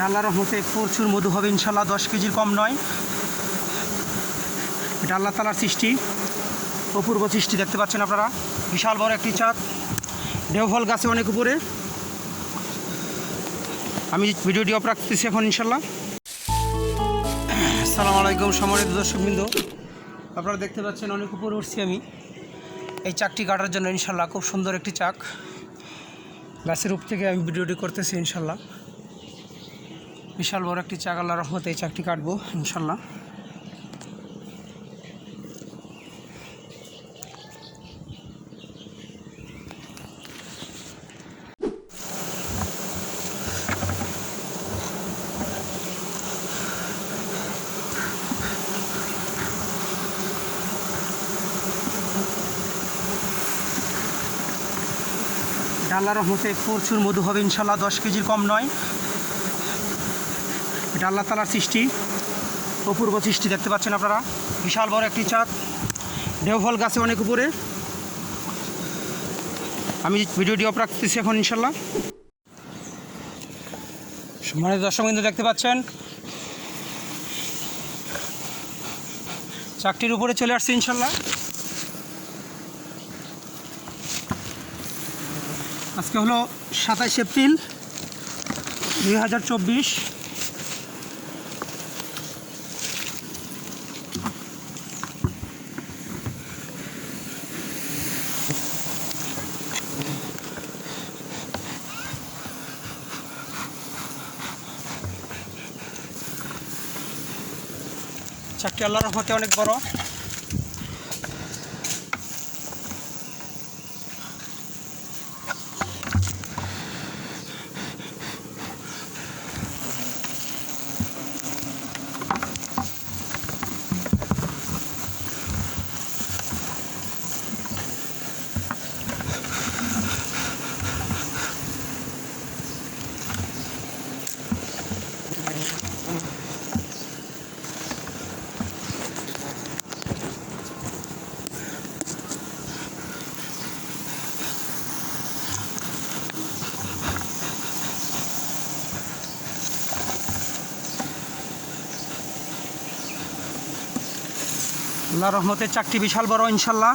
আল্লাহর রহমতে প্রচুর মধু হবে ইনশাল্লাহ, 10 কেজির কম নয়। এটা আল্লাহ তাআলার সৃষ্টি, অপূর্ব সৃষ্টি। দেখতে পাচ্ছেন আপনারা, বিশাল বড় একটি চাঁদ, দেওফল গাছে অনেক উপরে। আমি ভিডিওটি অফ রাখতেছি এখন ইনশাল্লাহ। আসসালামু আলাইকুম সম্মানিত দর্শকবৃন্দ, আপনারা দেখতে পাচ্ছেন অনেক উপরে উঠছি আমি এই চাকটি কাটার জন্য ইনশাল্লাহ। খুব সুন্দর একটি চাক, গাছের উপর থেকে আমি ভিডিওটি করতেছি ইনশাল্লাহ। বিশাল বড় একটি চাক, আল্লাহর রহমতে এই চাকটি কাটবো ইনশাল্লাহ। আল্লাহর রহমতে প্রচুর মধু হবে ইনশাল্লাহ, 10 কেজির কম নয়। এটা আল্লাহ তাআলার সৃষ্টি, অপূর্ব সৃষ্টি। দেখতে পাচ্ছেন আপনারা, বিশাল বড় একটি চাঁদ, দেওফল গাছে অনেক উপরে। আমি ভিডিওটি অফ রাখতেছি এখন ইনশাল্লাহ। মানে দর্শকবৃন্দ দেখতে পাচ্ছেন চাকটির উপরে চলে আসছে ইনশাল্লাহ। আজকে হলো 27 এপ্রিল 2024। চাকটি আল্লাহর রহমতে অনেক বড়। আল্লাহর রহমতে চাকটি বিশাল বড় ইনশাল্লাহ।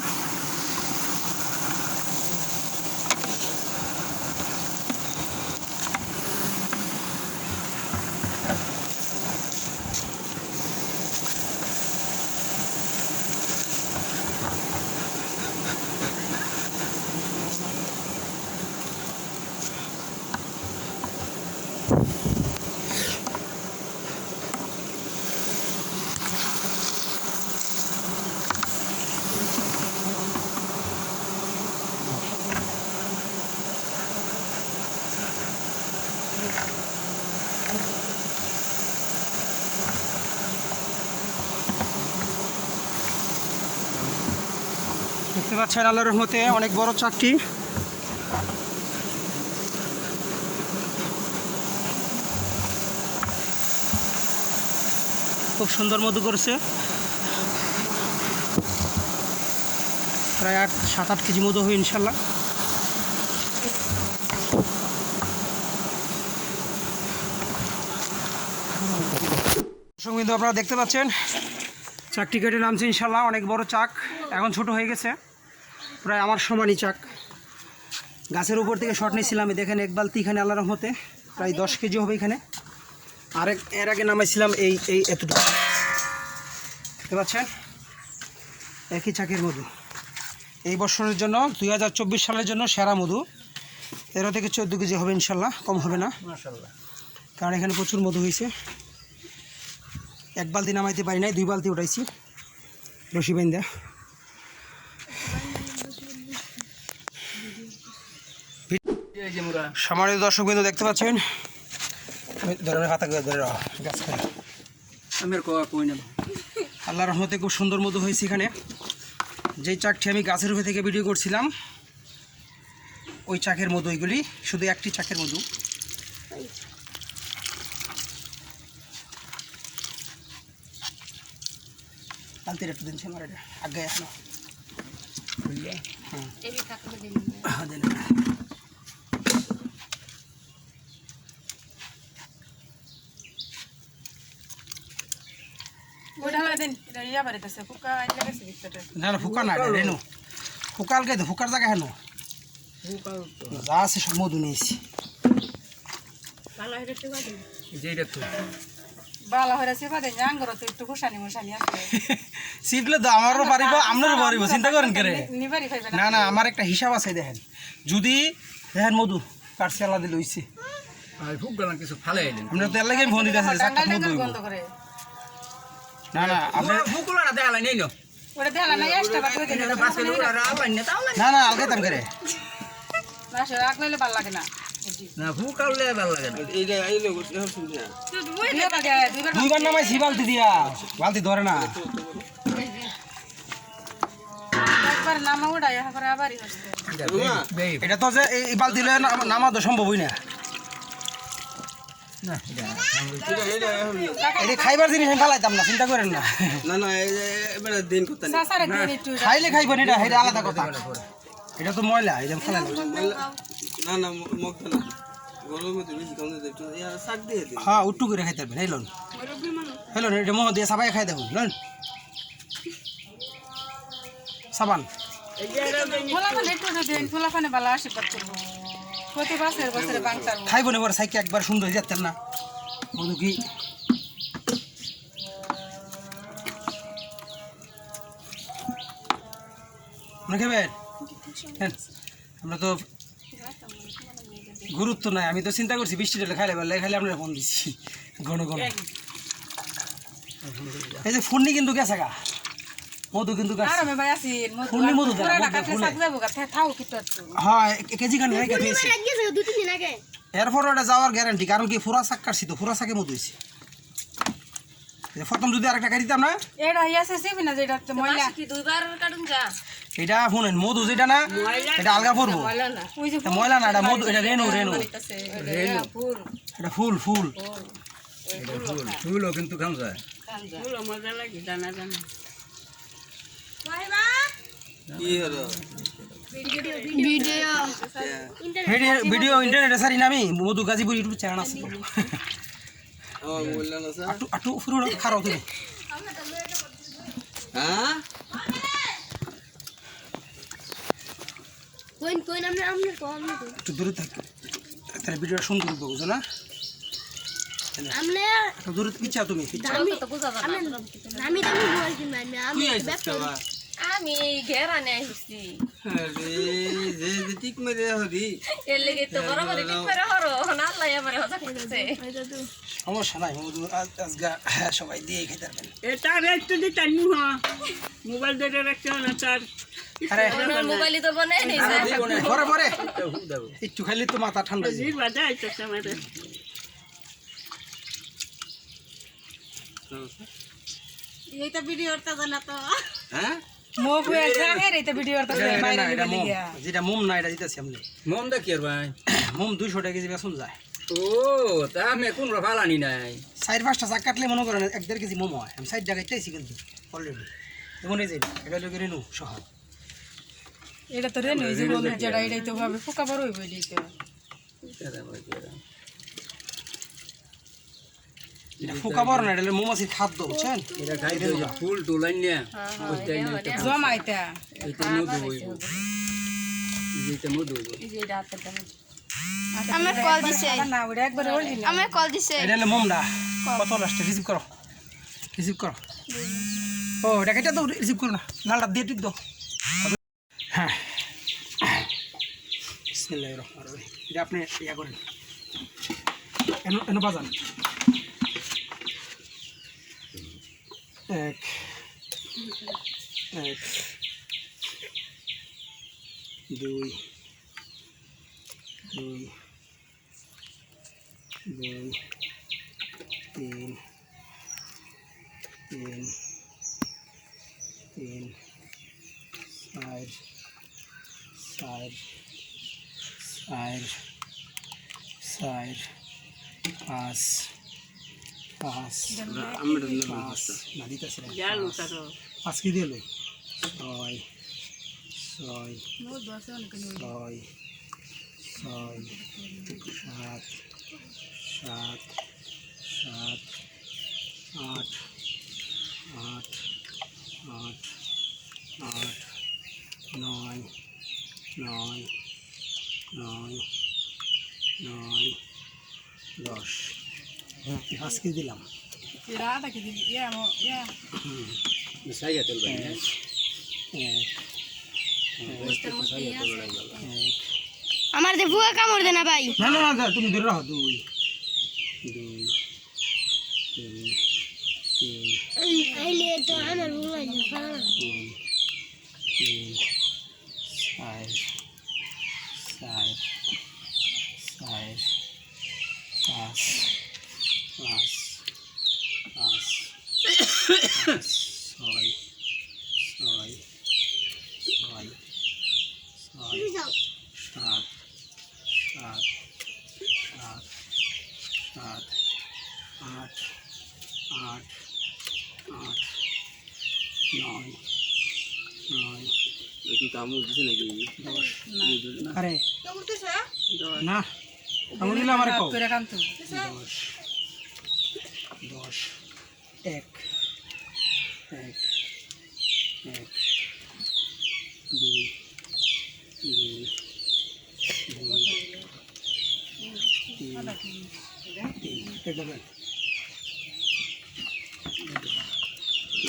দেখতে পাচ্ছেন আল্লাহর রহমতে অনেক বড় চাকটি। খুব সুন্দর মধু করছে, প্রায় 7-8 কেজি মধু হবে ইনশাল্লাহ। সঙ্গীত আপনারা দেখতে পাচ্ছেন চাকটি কেটে নামছে ইনশাল্লাহ। অনেক বড় চাক, এখন ছোট হয়ে গেছে, প্রায় আমার সমানই চাক। গাছের উপর থেকে শট নিয়েছিলাম, দেখেন এক বালতি এখানে আল্লাহর রহমতে প্রায় 10 কেজি হবে এখানে। এর আগে নামাইছিলাম এই এতটুকু। দেখতে পাচ্ছেন একই চাকের মধু, এই বছরের জন্য 2024 সালের জন্য সেরা মধু। 13 থেকে 14 কেজি হবে ইনশাল্লাহ, কম হবে না মাশাআল্লাহ, কারণ এখানে প্রচুর মধু হয়েছে। এক বালতি নামাইতে পারি নাই, 2 বালতি উঠাইছি রশি বাইন্দা। সম্মানিত দর্শকবৃন্দ দেখতে পাচ্ছেন, আল্লাহর রহমতে খুব সুন্দর মধু হয়েছে এখানে। যেই চাকটি আমি গাছের উপর থেকে ভিডিও করছিলাম ওই চাকের মধু, ওইগুলি শুধু একটি চাকের মধু। বালতির একটু দিন আমার এটা আগে এখনো না না ফুকা না রেনু ফুকালকে তো ফুকার জায়গা হেন যা আছে সব মধু নিয়েছি সিপলে তো আমারও পারিব আপনারও পারিব চিন্তা করেন করে না না আমার একটা হিসাব আছে দেখেন যদি দেখেন মধু কাটছে আলাদা লইছে কিছু ফালে আমরা তেল লাগে ফোন দিতে আছে মধু না না আপনার না না আলগে তাম করে না ফুকালে ভালো লাগে দুইবার নামাইছি বালতি দিয়া বালতি ধরে না এটা তো যে এই বালতি লয়ে নামা তো সম্ভবই না এটা খাইবার জিনিস আমি ফালাইতাম না চিন্তা করেন না না না এবারে দিন করতে খাইলে খাইবেন এটা এটা আলাদা কথা এটা তো ময়লা এটা ফালাই না না মুখ না গরমের মধ্যে বেশি কম দিতে একটু শাক দিয়ে দিই হ্যাঁ উট্টু করে খাইতে পারবেন হেলন হেলন এটা মোহ দিয়ে সাবাই খাই দেখুন লন সাবান খাইব না এবার সাইকে একবার সুন্দর হয়ে যেতেন না মধু কি মনে খাবেন আমরা তো গুরুত্ব নাই আমি তো চিন্তা করছি বৃষ্টি ঢেলে খাইলে পারলে খাইলে আমরা ফোন দিচ্ছি ঘন ঘন এই যে ফুন্নি কিন্তু গেছে গা মধু কিন্তু ফুন্নি মধু হ্যাঁ কেজি খান রেখে দিয়েছি এরপর ওটা যাওয়ার গ্যারান্টি কারণ কি ফুরা শাক কাটছি তো ফুরা শাকে মধু হয়েছে প্রথম যদি আরেকটা কাটি দিতাম না এটা শুনেন মধু যেটা না এটা আলগা পড়বো ময়লা না এটা মধু এটা রেনু রেনু এটা ফুল ফুল ফুলও কিন্তু খাম যায় কি হলো ভিডিও ইন্টারনেটে সারি না আমি মধু গাজীপুর ইউটিউব চ্যানেল আছে আমার বললা না স্যার আটু আটু ফুরো খারাপ তুমি হ্যাঁ একটু দূরে থাক তাহলে ভিডিওটা সুন্দর উঠবো বুঝো না একটু দূরে ইচ্ছা তুমি কি আছে বাবা আমি ঘেরানে আসছি আরে যে ঠিক মেরে হদি এর লেগে তো বরাবর ঠিক করে হরো আল্লাহ আমারে হজা করতেছে সমস্যা নাই মধু আজগা সবাই দিয়ে খেতে পারবেন এটা একটু দিতে নি হ্যাঁ মোবাইল ধরে রাখতে না চার আরে মোবাইলে তো বনে নেই স্যার পরে পরে একটু খাইলে তো মাথা ঠান্ডা হয়ে জির বাজা আইতেছে আমাদের এইটা ভিডিওটা জানা তো হ্যাঁ যেটা মোম না এটা দিতেছি আমি মম দা কি ভাই মোম 200 টাকা কেজি বেসন যায় ও তা আমি কোন ফালানি নাই 4-5টা চাক কাটলে মনে করেন 1.5 কেজি মোম হয় আমি 60 টাকা চাইছি কিন্তু অলরেডি এমন এই যে এটা লোকে রেনু শহর এটা তো রেনু এই যে বলু যেটা এটাই তো ভাবে পোকা বড় হইব এদিকে এটা ফুকা বড় না এটা মৌমাছির খাদ্য বুঝছেন এটা খাইতে ফুল টুলাইন না জমাইতা এইটা মধু হইব এইটা মধু হইব এই যে এটা হাতের দাম আমার কল দিছে না ওটা একবারে অরিজিনাল আমার কল দিছে এটা হলো মোমটা কত লাস্টে রিসিভ করো ও এটা কেটে দাও রিসিভ করো না লালটা দিয়ে টিপ দাও হ্যাঁ বিসমিল্লাহির রহমানির রহিম এটা আপনি ইয়া করেন এনো বাজান 1 2 3 পাঁচ কি দিয়ে লই 7 8 9 10 5 কেজি দিলাম। এটা আধা কেজি ইয়া ইয়া সাইয়া তেল ভাই এক, আমার দে বুয়া কামড় দে না ভাই। না না না তুমি ধরে রাখো 2 2 3 আইলে তো আমার বুয়া না। 4 5 6 5 কি কামড় দিছে নাকি? আরে না আমি নিলাম আমারে কও করে কান্ত 10 1 1 1 2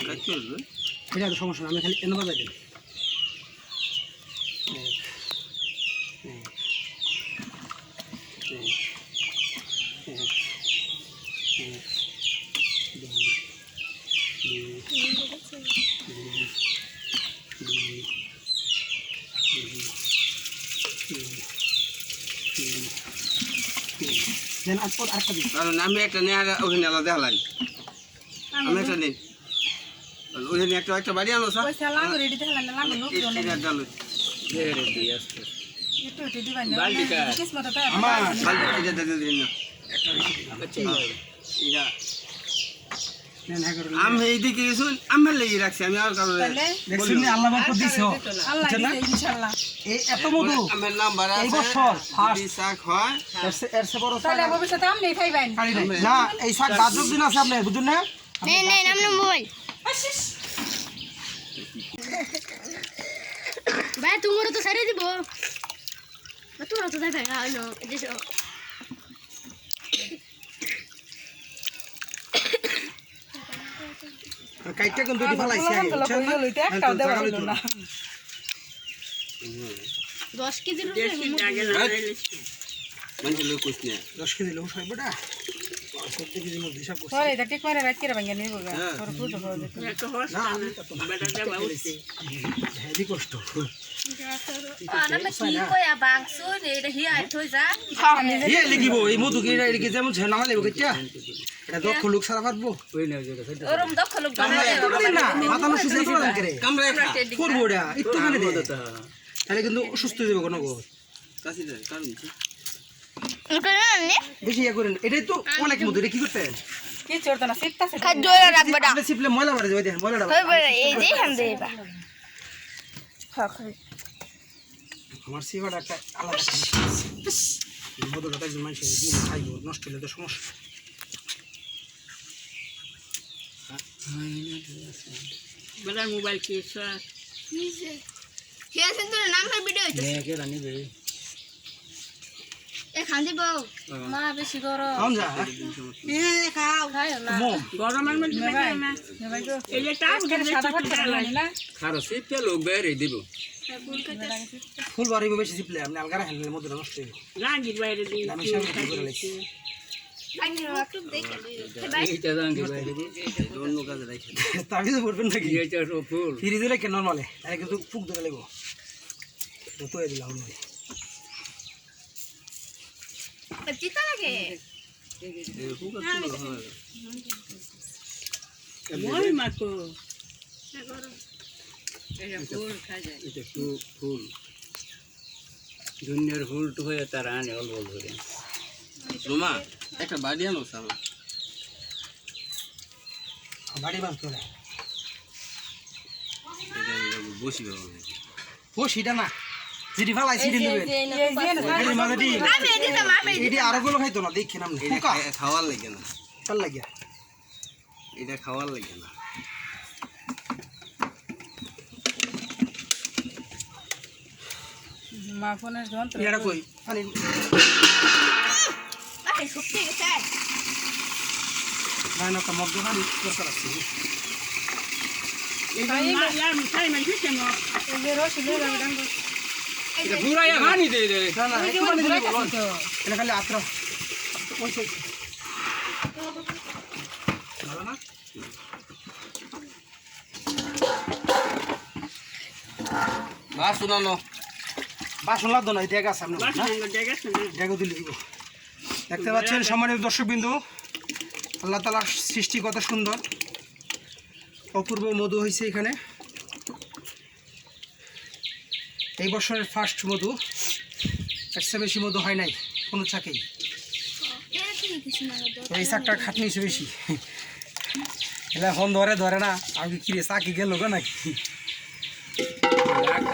কাটতে হবে? এটা তো সমস্যা না, আমি খালি এনে বাজাই দিই। দেন আরেকটা দিই। কারণ আমি একটা নিয়ে ওখানে আলাদা দেখালাম, আমি একটা নেই ওখানে একটা বাড়ি আনো স্যার, পয়সা লাগো রেডি তাহলে না লাগো লোক জন এটা ডালো রে দি আসছে একটু একটু দিবাই না বালতিটা। কিসমত তাই আমার এটা দিন না আচ্ছা এটা দেন হ্যাঁ করে আমি এইদিকে গেছি আমার লেগে রাখছি, আমি আর কারণে তাহলে দেখছেন নি আল্লাহ বরকত দিছো। আল্লাহ বুঝছেন না? দিছে ইনশাআল্লাহ। এই এত মধু আমার নাম্বার এই আছে, বছর ফার্স্ট যদি শাক হয় এর সে বড় তাহলে ভবিষ্যতে আপনি খাইবেন। শাড়ি নাই। না এই শাক বাজুক দিন আছে আপনি বুঝুন না। নেই নেই নাম মোবাইল ভাই তোমার তো সাইরে দিব তোমার তো দেখাই না দেশো কাইটটা কোন দুটি ফালাইছি আগে বুঝছেন না। লইতে একটাও দেওয়া হলো না। 10 কেজি মানুষের লোক কুছ না 10 কেজি লোক খাইবটা 70 কেজি মধ্যে হিসাব করছি। সরে এটা ঠিক করে রাত করে ভাঙা নিব গা তোর পুজো করে দিতে। না আমি তো বেটা দেবা উঠছে হেভি কষ্ট। আনা কি কইয়া বাংসু এটা হি আই থই যা ইয়ে লিখিব এই মধু কি এটা কি যেমন ছে নামা লেব কিটা এটা দক্ষ লোক সারা পারবো ওই না যে কথা ওরম দখল না মাথা নষ্ট করে তোলা করে কামরা খা করবো এটা একটুখানি দে তাহলে কিন্তু অসুস্থ হয়ে যাবে কোনো গো কাশি দে কারণ বেশি ইয়ে করেন এটাই তো অনেক মধু এটা কি করতে কি চড়তা না সিটতাছে খাদ্য রাখবে না আপনি সিপলে ময়লা বাড়ে যাবে দেখেন ময়লাটা হই বড় এই যে হাম দেবা আমার সিভাটা একটা আলাদা মধুটা তো একজন মানুষের খাইব নষ্ট হলে তো সমস্যা বেটার মোবাইল কি স্যার কে আছেন তোর নাম আর ভিডিও হইতো নে কে রানি বে এ খান দিব মা বেশি গরম খাওন যা খায় না মম গরমের মধ্যে ভাই না ভাই গো এই যে টাপ এটা সাদা ভাত খাওয়া না খারো সিপটা লোক বেরে দিব ফুল বাড়িব বেশি সিপলে আপনি আলগা রাখেন মধুটা নষ্ট হয়ে রাঙ্গির বাইরে দিই আমি সামনে কি করে লাগছি এইটা রাঙ্গি বাইরে দি অন্য কাজে রাখি তার কিছু বলবেন নাকি এইটা সব ফুল ফ্রিজে রেখে নর্মালে তাহলে কিন্তু ফুক ধরে লাগবো তো দিলাম আমি চিতা লাগে মই মাকো এটা ফুল দুনিয়ার ফুল তো হয়ে তার আনে অল্প অল্প করে রোমা একটা বাড়ি আনো স্যার বাড়ি বাঁধ করে এটা বসি বাবা ও সেটা না যেটি ফালাই সেটি নেবেন এর মাঝে দি আমি দিতাম আমি এটি আরো গুলো খাইতো না দেখি নাম এটা পোকা খাওয়ার লাগে না, ভাল লাগিয়া এটা খাওয়ার লাগে না। মা ফোনের যন্ত্র এটা কই পানি রায়ন একটা মগ দোকানি দরকার আছে তাই মানে কেন এই যে রসুন এর ডাঙ্গ এটা ঘুরাইয়া ভানি দে রে না না একটু পানি দিলে বলো। তো এটা খালি আত্রা ওই সাইড ভালো না বাস শুনানো বাসন লাগতো না দেখ আছে আপনার বাস না দেখেছ না দেখো দিলে দিব দেখতে পাচ্ছেন সম্মানিত দর্শকবিন্দু আল্লাহ তাআলার সৃষ্টি কত সুন্দর অপূর্ব মধু হয়েছে এখানে এই বছরের ফার্স্ট মধু এর চেয়ে বেশি মধু হয় নাই কোনো চাকেই এটা কি কিছু না তো এই চাকটার খাটনি হয়েছে বেশি এলা ফোন ধরে না আমি কি রে চাকি গেল গো নাকি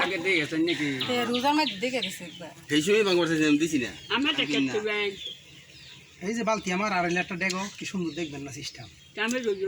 আগে দিয়ে গেছেন নাকি তে রোজার মধ্যে দেখে গেছে একবার সেই সময় বাংলাদেশে আমি দিছি না আমরা তো কেটে ব্যাগ এই যে বালতি আমার আর একটা ডেগো কি সুন্দর দেখবেন না সিস্টেম আমি রোজ